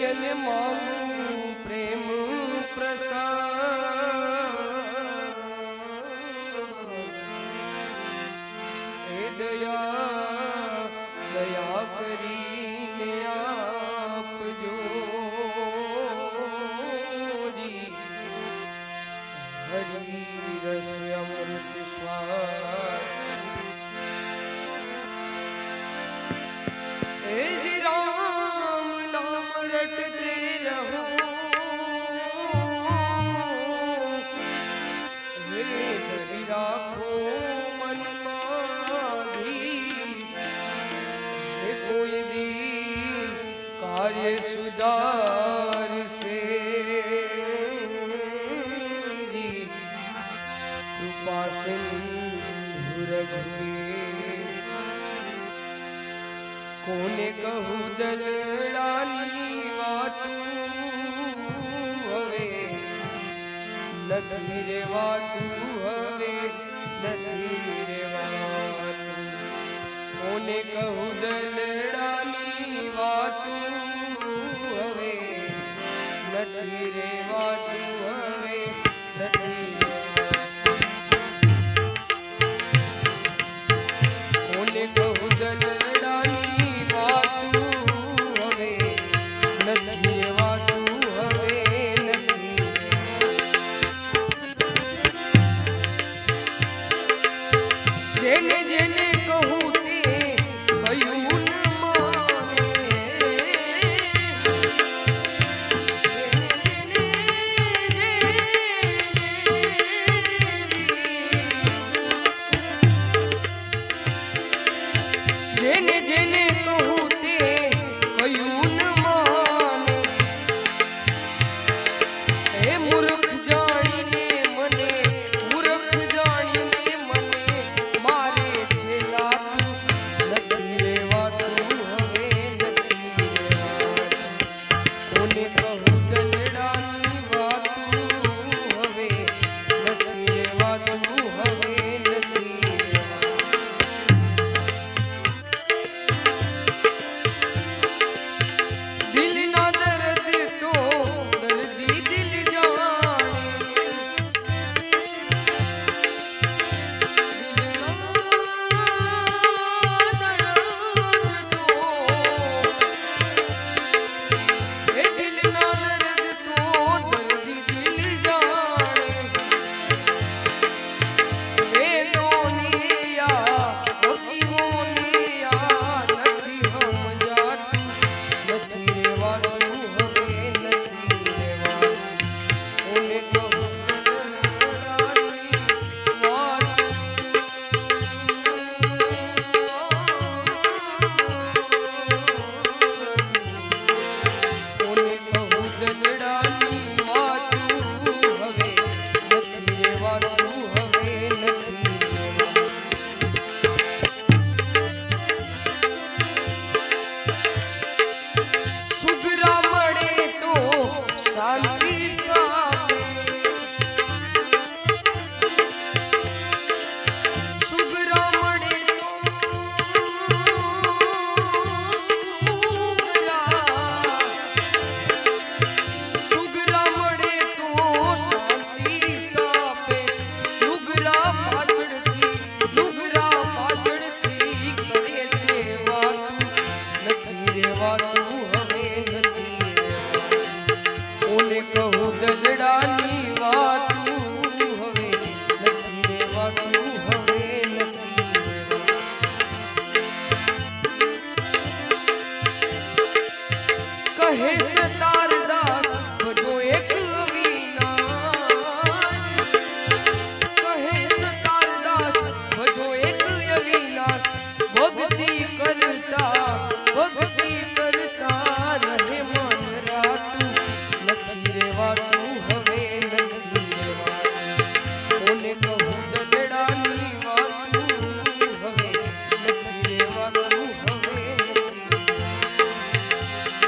એને માનું પ્રેમ પ્રસાદ એ દયા કરીને આપજો જી હરિ રસ અમૃત સ્વાદ એ જી રામ નામ રટતે રહો હે ધરી રાખો મનમાં ધીર હે કોઈ દી કાર્ય સુધારશે જી કૃપા સિંધુ રઘુવીર કોને કહું દલડાની વાતું હવે નથી રેવાતું હવે નથી રેવાતું કોને કહું દલડાની વાતું હવે નથી રેવાતું હવે નથી કોને કહું દલડાની જેને જેને કહું તે કયું ન માને જેને જેને